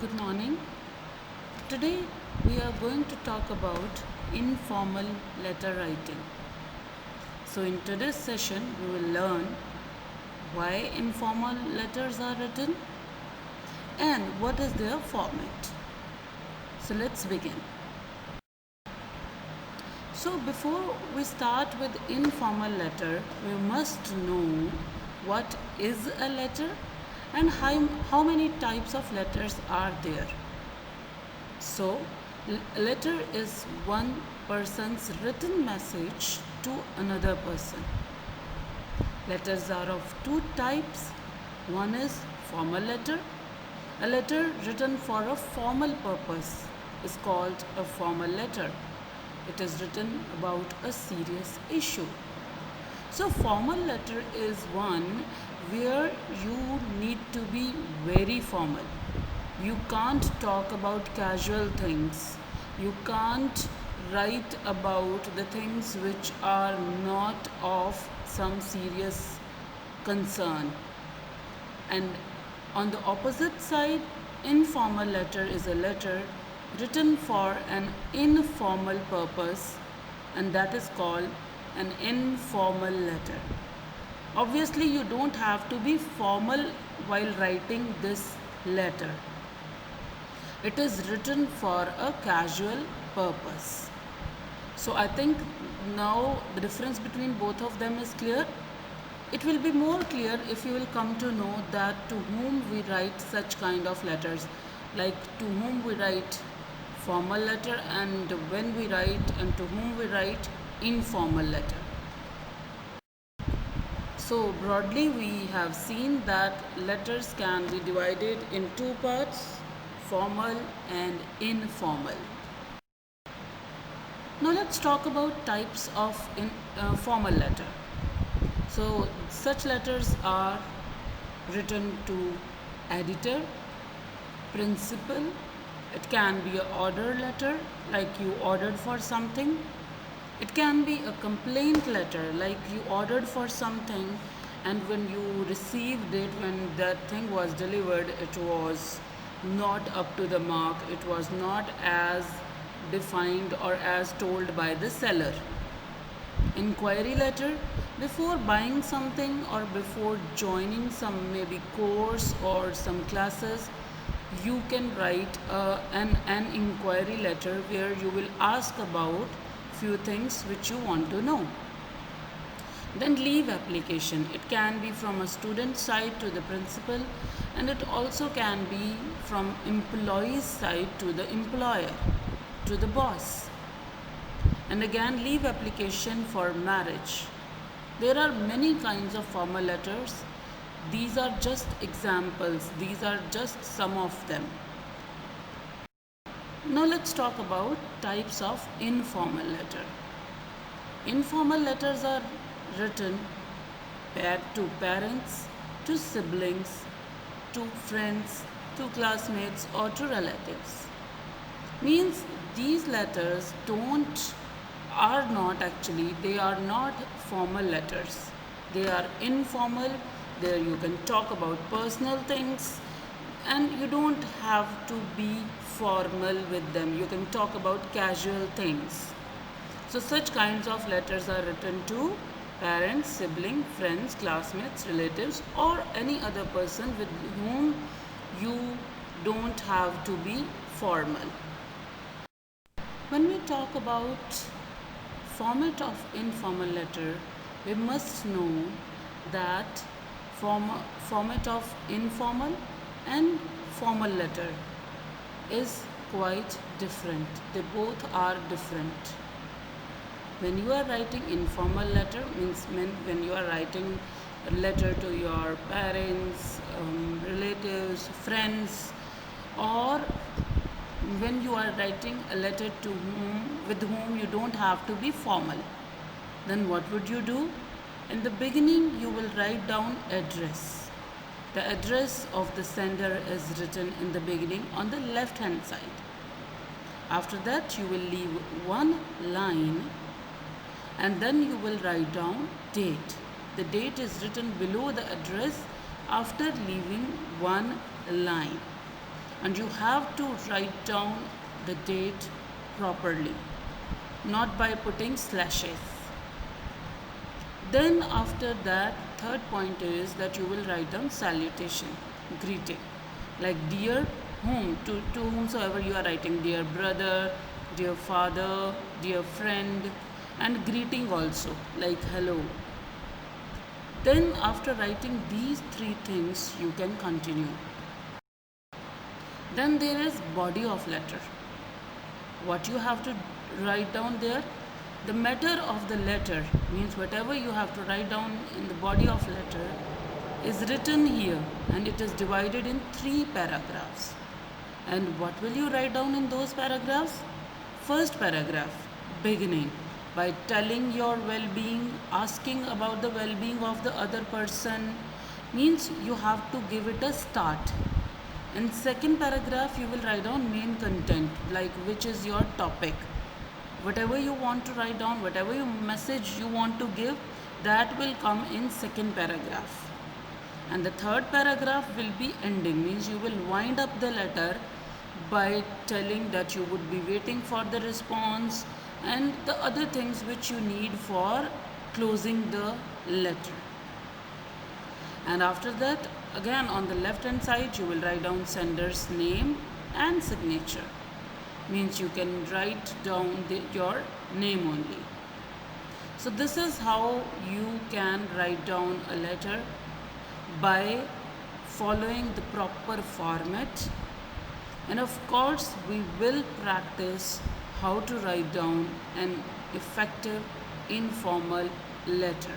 Good morning. Today we are going to talk about informal letter writing. So, in today's session, we will learn why informal letters are written and what is their format. So, let's begin. So, before we start with informal letter, we must know what is a letter and how many types of letters are there. So, letter is one person's written message to another person. Letters are of two types. One is formal letter. A letter written for a formal purpose is called a formal letter. It is written about a serious issue. So, formal letter is one where you need to be very formal. You can't talk about casual things. You can't write about the things which are not of some serious concern. And on the opposite side, informal letter is a letter written for an informal purpose, and that is called an informal letter. Obviously, you don't have to be formal while writing this letter. It is written for a casual purpose. So I think now the difference between both of them is clear. It will be more clear if you will come to know that to whom we write such kind of letters, like to whom we write formal letter and when we write and to whom we write informal letter. So broadly we have seen that letters can be divided in two parts, formal and informal. Now let's talk about types of formal letter. So such letters are written to editor, principal. It can be an order letter like you ordered for something. It can be a complaint letter like you ordered for something and when you received it, when that thing was delivered, it was not up to the mark. It was not as defined or as told by the seller. Inquiry letter, before buying something or before joining some maybe course or some classes, you can write an inquiry letter where you will ask about few things which you want to know. Then leave application, it can be from a student side to the principal and it also can be from employee's side to the employer, to the boss. And again, leave application for marriage. There are many kinds of formal letters. These are just examples, these are just some of them. Now let's talk about types of informal letter. Informal letters are written to parents, to siblings, to friends, to classmates or to relatives. Means these letters they are not formal letters. They are informal. There you can talk about personal things and you don't have to be formal with them. You can talk about casual things. So such kinds of letters are written to parents, siblings, friends, classmates, relatives or any other person with whom you don't have to be formal. When we talk about format of informal letter, we must know that format of informal and formal letter is quite different. They both are different. When you are writing informal letter means when you are writing a letter to your parents, relatives, friends, or when you are writing a letter with whom you don't have to be formal, then what would you do? In the beginning, you will write down address. The address of the sender is written in the beginning on the left hand side. After that, you will leave one line and then you will write down date. The date is written below the address after leaving one line. and you have to write down the date properly, not by putting slashes. Then after that, third point is that you will write down salutation, greeting, like dear whom, to whomsoever you are writing, dear brother, dear father, dear friend, and greeting also, like hello. Then after writing these three things, you can continue. Then there is body of letter. What you have to write down there, the matter of the letter means whatever you have to write down in the body of letter is written here, and it is divided in three paragraphs. And what will you write down in those paragraphs? First paragraph, beginning, by telling your well-being, asking about the well-being of the other person, means you have to give it a start. In second paragraph, you will write down main content, like which is your topic. Whatever you want to write down, whatever your message you want to give, that will come in second paragraph. And the third paragraph will be ending, means you will wind up the letter by telling that you would be waiting for the response and the other things which you need for closing the letter. And after that, again on the left hand side, you will write down sender's name and signature, means you can write down your name only. So this is how you can write down a letter by following the proper format. And of course, we will practice how to write down an effective informal letter.